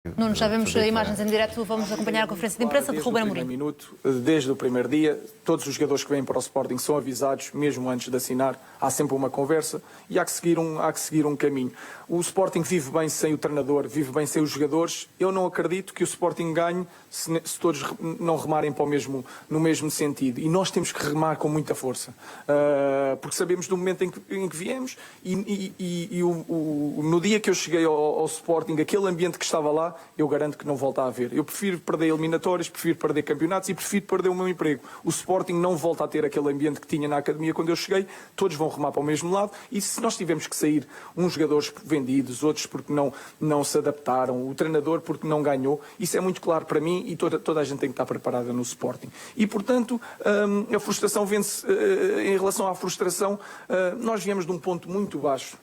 Nuno, já vemos imagens em direto, vamos acompanhar a conferência de imprensa de Ruben Amorim. Desde o primeiro dia, todos os jogadores que vêm para o Sporting são avisados, mesmo antes de assinar, há sempre uma conversa e há que seguir um caminho. O Sporting vive bem sem o treinador, vive bem sem os jogadores. Eu não acredito que o Sporting ganhe se todos não remarem no mesmo sentido. E nós temos que remar com muita força, porque sabemos do momento em que viemos e no dia que eu cheguei ao Sporting, aquele ambiente que estava lá, eu garanto que não volta a haver. Eu prefiro perder eliminatórias, prefiro perder campeonatos e prefiro perder o meu emprego. O Sporting não volta a ter aquele ambiente que tinha na academia quando eu cheguei, todos vão remar para o mesmo lado e se nós tivermos que sair, uns jogadores vendidos, outros porque não se adaptaram, o treinador porque não ganhou, isso é muito claro para mim e toda a gente tem que estar preparada no Sporting. E, portanto, a frustração vence, em relação à frustração, nós viemos de um ponto muito baixo.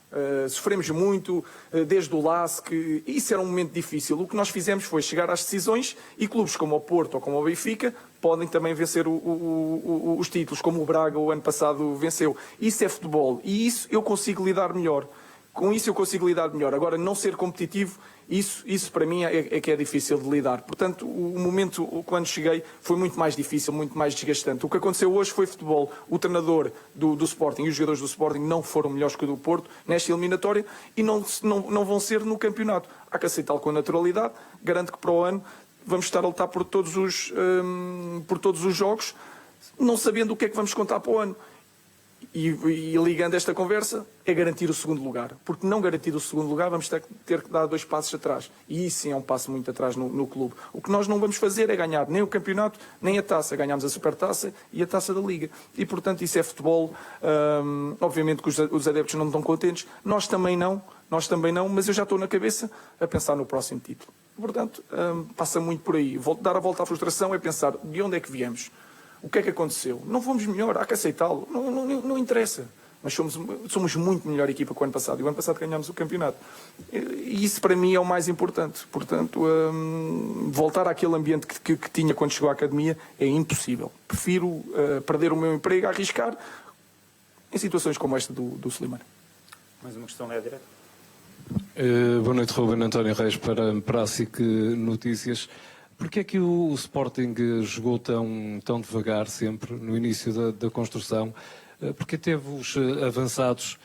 Sofremos muito desde o LASC, isso era um momento difícil. O que nós fizemos foi chegar às decisões e clubes como o Porto ou como o Benfica podem também vencer os títulos, como o Braga o ano passado venceu. Isso é futebol e isso eu consigo lidar melhor. Com isso eu consigo lidar melhor. Agora, não ser competitivo, isso para mim é que é difícil de lidar. Portanto, o momento, quando cheguei, foi muito mais difícil, muito mais desgastante. O que aconteceu hoje foi futebol. O treinador do Sporting e os jogadores do Sporting não foram melhores que o do Porto nesta eliminatória e não vão ser no campeonato. Há que aceitá-lo com naturalidade. Garanto que para o ano vamos estar a lutar por todos os jogos, não sabendo o que é que vamos contar para o ano. E ligando esta conversa, é garantir o segundo lugar. Porque não garantir o segundo lugar, vamos ter que dar 2 passos atrás. E isso sim é um passo muito atrás no clube. O que nós não vamos fazer é ganhar nem o campeonato, nem a taça. Ganhamos a supertaça e a taça da Liga. E, portanto, isso é futebol. Obviamente que os adeptos não estão contentes. Nós também não, mas eu já estou na cabeça a pensar no próximo título. Portanto, passa muito por aí. Dar a volta à frustração é pensar de onde é que viemos. O que é que aconteceu? Não fomos melhor, há que aceitá-lo. Não interessa. Mas somos muito melhor equipa que o ano passado. E o ano passado ganhámos o campeonato. E isso para mim é o mais importante. Portanto, voltar àquele ambiente que tinha quando chegou à academia é impossível. Prefiro perder o meu emprego a arriscar em situações como esta do Slimani. Mais uma questão, é direto. Boa noite, Ruben António Reis, para a SIC Notícias. Porquê é que o Sporting jogou tão devagar sempre, no início da construção? Porquê teve os avançados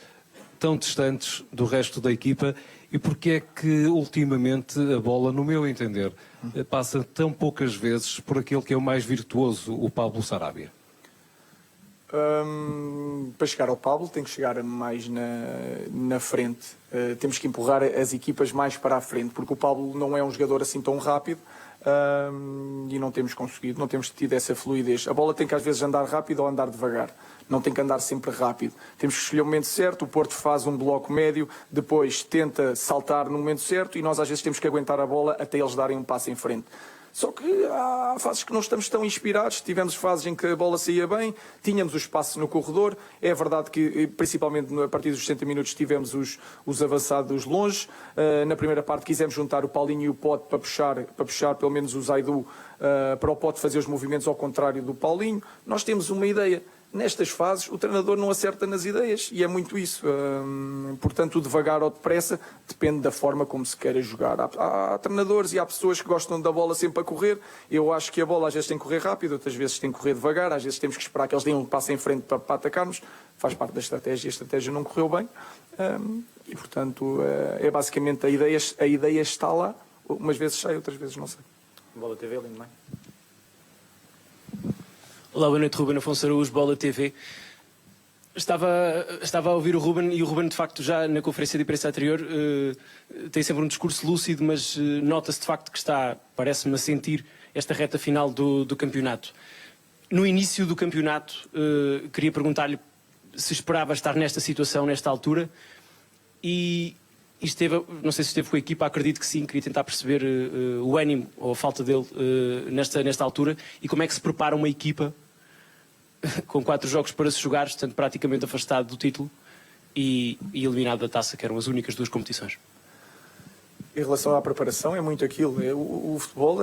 tão distantes do resto da equipa? E porquê é que, ultimamente, a bola, no meu entender, passa tão poucas vezes por aquele que é o mais virtuoso, o Pablo Sarabia? Para chegar ao Pablo tem que chegar mais na frente. Temos que empurrar as equipas mais para a frente, porque o Pablo não é um jogador assim tão rápido. E não temos conseguido, não temos tido essa fluidez. A bola tem que às vezes andar rápido ou andar devagar, não tem que andar sempre rápido. Temos que escolher o momento certo. O Porto faz um bloco médio, depois tenta saltar no momento certo e nós às vezes temos que aguentar a bola até eles darem um passo em frente. Só que há fases que não estamos tão inspirados. Tivemos fases em que a bola saía bem, tínhamos o espaço no corredor. É verdade que, principalmente a partir dos 60 minutos, tivemos os avançados longe. Na primeira parte quisemos juntar o Paulinho e o Pote para puxar pelo menos o Zaidu, para o Pote fazer os movimentos ao contrário do Paulinho. Nós temos uma ideia. Nestas fases, o treinador não acerta nas ideias e é muito isso. Portanto, o devagar ou depressa depende da forma como se queira jogar. Há treinadores e há pessoas que gostam da bola sempre a correr. Eu acho que a bola às vezes tem que correr rápido, outras vezes tem que correr devagar, às vezes temos que esperar que eles deem um passo em frente para atacarmos. Faz parte da estratégia e a estratégia não correu bem. E, portanto, é basicamente a ideia está lá. Umas vezes sai, outras vezes não sai. Bola TV, lindo, não é? Olá, boa noite, Ruben Afonso Araújo, Bola TV. Estava a ouvir o Ruben e o Ruben, de facto, já na conferência de imprensa anterior, tem sempre um discurso lúcido, mas nota-se de facto que está, parece-me, a sentir esta reta final do campeonato. No início do campeonato, queria perguntar-lhe se esperava estar nesta situação, nesta altura, e esteve, não sei se esteve com a equipa, acredito que sim, queria tentar perceber o ânimo ou a falta dele nesta altura e como é que se prepara uma equipa com 4 jogos para se jogar, estando praticamente afastado do título e eliminado da taça, que eram as únicas 2 competições. Em relação à preparação, é muito aquilo. O futebol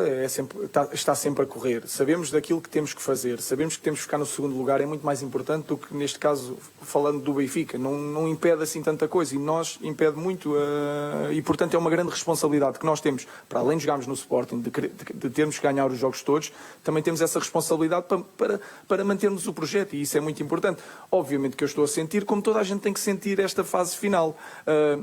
está sempre a correr. Sabemos daquilo que temos que fazer. Sabemos que temos que ficar no segundo lugar. É muito mais importante do que, neste caso, falando do Benfica. Não impede assim tanta coisa. E nós impede muito. E, portanto, é uma grande responsabilidade que nós temos. Para além de jogarmos no Sporting, de termos que ganhar os jogos todos, também temos essa responsabilidade para mantermos o projeto. E isso é muito importante. Obviamente que eu estou a sentir, como toda a gente tem que sentir esta fase final.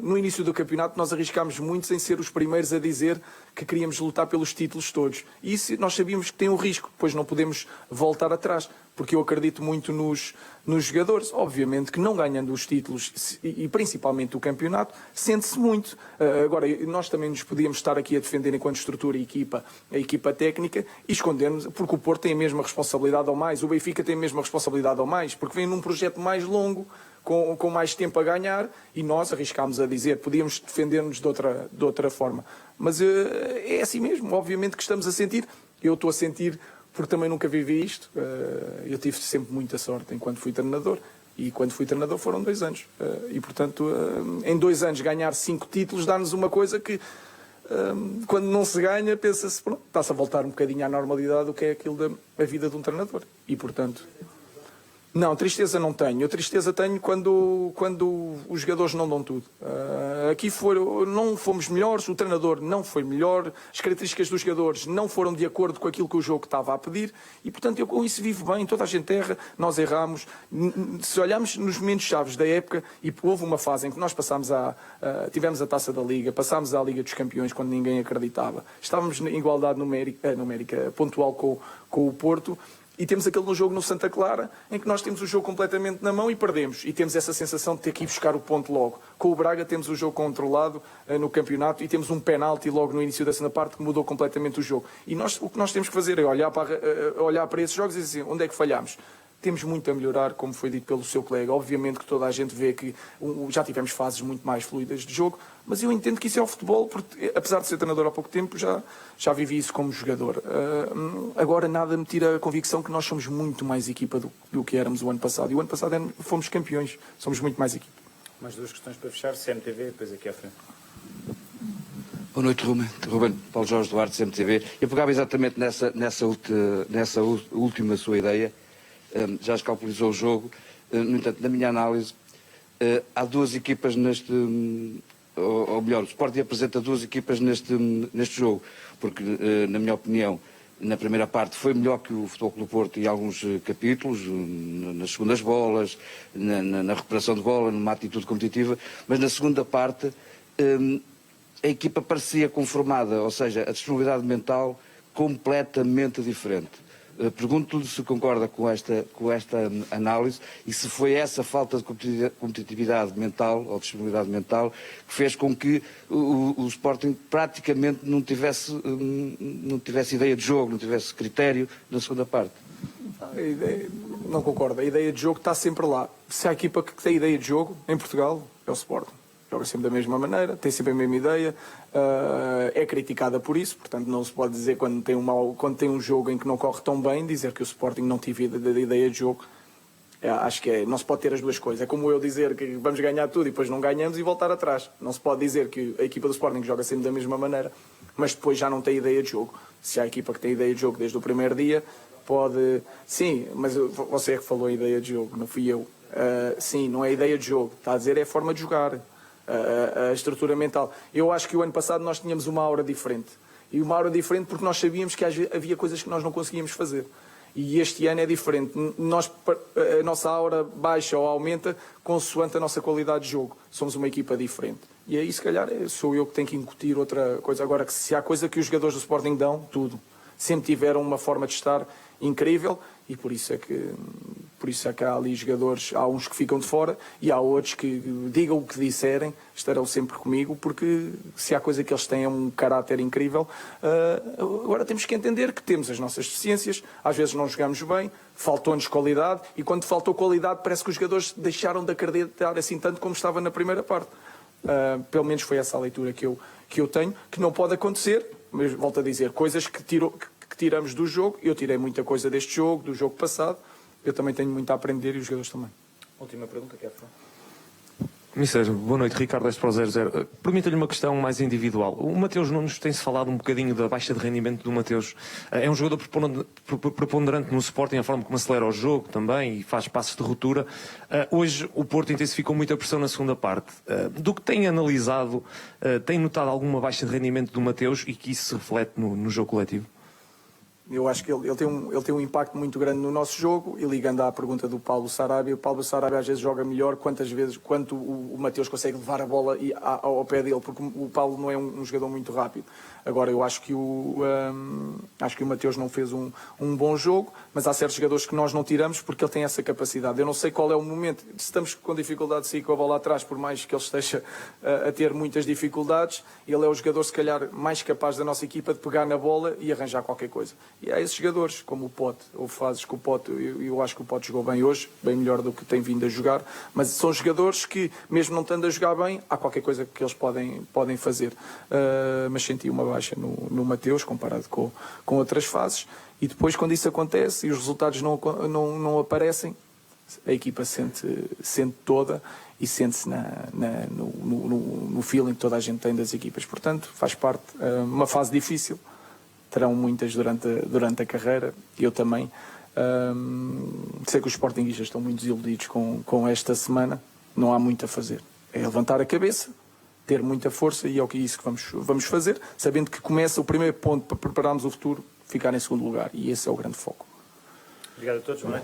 No início do campeonato, nós arriscámos muito sem ser os primeiros a dizer que queríamos lutar pelos títulos todos. E isso nós sabíamos que tem um risco, pois não podemos voltar atrás, porque eu acredito muito nos jogadores. Obviamente que não ganhando os títulos e principalmente o campeonato, sente-se muito. Agora, nós também nos podíamos estar aqui a defender enquanto estrutura e a equipa técnica e escondermos, porque o Porto tem a mesma responsabilidade ou mais, o Benfica tem a mesma responsabilidade ou mais, porque vem num projeto mais longo, com mais tempo a ganhar, e nós arriscámos a dizer, podíamos defender-nos de outra forma. Mas é assim mesmo, obviamente que estamos a sentir, eu estou a sentir porque também nunca vivi isto, eu tive sempre muita sorte enquanto fui treinador, e quando fui treinador foram 2 anos, e portanto em 2 anos ganhar 5 títulos dá-nos uma coisa que quando não se ganha pensa-se, pronto, está-se a voltar um bocadinho à normalidade do que é aquilo da vida de um treinador, e portanto... Não, tristeza não tenho. A tristeza tenho quando os jogadores não dão tudo. Aqui não fomos melhores, o treinador não foi melhor, as características dos jogadores não foram de acordo com aquilo que o jogo estava a pedir e, portanto, eu com isso vivo bem. Toda a gente erra, nós erramos. Se olharmos nos momentos chaves da época, e houve uma fase em que nós tivemos a Taça da Liga, passámos à Liga dos Campeões quando ninguém acreditava. Estávamos em igualdade numérica pontual com o Porto. E temos aquele jogo no Santa Clara, em que nós temos o jogo completamente na mão e perdemos. E temos essa sensação de ter que ir buscar o ponto logo. Com o Braga temos o jogo controlado no campeonato e temos um penalti logo no início da segunda parte que mudou completamente o jogo. E o que nós temos que fazer é olhar para esses jogos e dizer assim, onde é que falhamos? Temos muito a melhorar, como foi dito pelo seu colega. Obviamente que toda a gente vê que já tivemos fases muito mais fluidas de jogo, mas eu entendo que isso é o futebol, porque apesar de ser treinador há pouco tempo, já vivi isso como jogador. Agora nada me tira a convicção que nós somos muito mais equipa do que éramos o ano passado. E o ano passado fomos campeões, somos muito mais equipa. Mais 2 questões para fechar, CMTV, depois aqui à frente. Boa noite, Ruben. Paulo Jorge Duarte, CMTV. Eu pegava exatamente nessa última sua ideia. Já escalpelizou o jogo. No entanto, na minha análise, há 2 equipas ou melhor, o Sporting apresenta 2 equipas neste jogo, porque, na minha opinião, na primeira parte foi melhor que o Futebol Clube do Porto em alguns capítulos, nas segundas bolas, na recuperação de bola, numa atitude competitiva, mas na segunda parte a equipa parecia conformada, ou seja, a disponibilidade mental completamente diferente. Pergunto-lhe se concorda com esta análise e se foi essa falta de competitividade mental ou disponibilidade mental que fez com que o Sporting praticamente não tivesse ideia de jogo, não tivesse critério na segunda parte. Não concordo. A ideia de jogo está sempre lá. Se há equipa que tem ideia de jogo em Portugal, é o Sporting. Joga sempre da mesma maneira, tem sempre a mesma ideia, é criticada por isso, portanto não se pode dizer quando tem um jogo em que não corre tão bem, dizer que o Sporting não teve ideia de jogo. Acho que não se pode ter as duas coisas. É como eu dizer que vamos ganhar tudo e depois não ganhamos e voltar atrás. Não se pode dizer que a equipa do Sporting joga sempre da mesma maneira, mas depois já não tem ideia de jogo. Se há a equipa que tem ideia de jogo desde o primeiro dia, pode... Sim, mas você é que falou a ideia de jogo, não fui eu. Sim, não é a ideia de jogo. Está a dizer é a forma de jogar. A estrutura mental. Eu acho que o ano passado nós tínhamos uma aura diferente. E uma aura diferente porque nós sabíamos que havia coisas que nós não conseguíamos fazer. E este ano é diferente. A nossa aura baixa ou aumenta consoante a nossa qualidade de jogo. Somos uma equipa diferente. E aí, se calhar, sou eu que tenho que incutir outra coisa. Agora, que se há coisa que os jogadores do Sporting dão, tudo. Sempre tiveram uma forma de estar incrível e por isso é que há ali jogadores, há uns que ficam de fora e há outros que digam o que disserem, estarão sempre comigo, porque se há coisa que eles têm é um caráter incrível. Agora temos que entender que temos as nossas deficiências, às vezes não jogamos bem, faltou-nos qualidade e quando faltou qualidade parece que os jogadores deixaram de acreditar assim tanto como estava na primeira parte. Pelo menos foi essa a leitura que eu tenho, que não pode acontecer, mas volto a dizer, coisas que tiramos do jogo. Eu tirei muita coisa deste jogo, do jogo passado. Eu também tenho muito a aprender e os jogadores também. Última pergunta, que é a Mister, boa noite. Ricardo Este para o 00. Permita-lhe uma questão mais individual. O Mateus Nunes tem-se falado um bocadinho da baixa de rendimento do Mateus. É um jogador preponderante no Sporting, a forma como acelera o jogo também e faz passos de ruptura. Hoje o Porto intensificou muito a pressão na segunda parte. Do que tem analisado, tem notado alguma baixa de rendimento do Mateus e que isso se reflete no jogo coletivo? Eu acho que ele tem um impacto muito grande no nosso jogo, e ligando à pergunta do Paulo Sarabia, o Paulo Sarabia às vezes joga melhor quanto o Mateus consegue levar a bola ao pé dele, porque o Paulo não é um jogador muito rápido. Agora, eu acho que o Mateus não fez um bom jogo, mas há certos jogadores que nós não tiramos porque ele tem essa capacidade. Eu não sei qual é o momento, se estamos com dificuldade de sair com a bola atrás, por mais que ele esteja a ter muitas dificuldades, ele é o jogador, se calhar, mais capaz da nossa equipa de pegar na bola e arranjar qualquer coisa. E há esses jogadores, como o Pote. Houve fases que o Pote, eu acho que o Pote jogou bem hoje, bem melhor do que tem vindo a jogar, mas são jogadores que, mesmo não estando a jogar bem, há qualquer coisa que eles podem fazer. Mas senti uma baixa no Mateus, comparado com outras fases, e depois, quando isso acontece e os resultados não aparecem, a equipa sente toda e sente-se no feeling que toda a gente tem das equipas. Portanto, faz parte, uma fase difícil, terão muitas durante a carreira, e eu também. Sei que os sportinguistas estão muito desiludidos com esta semana, não há muito a fazer. É levantar a cabeça, ter muita força, e é isso que vamos fazer, sabendo que começa o primeiro ponto para prepararmos o futuro, ficar em segundo lugar, e esse é o grande foco. Obrigado a todos, não é?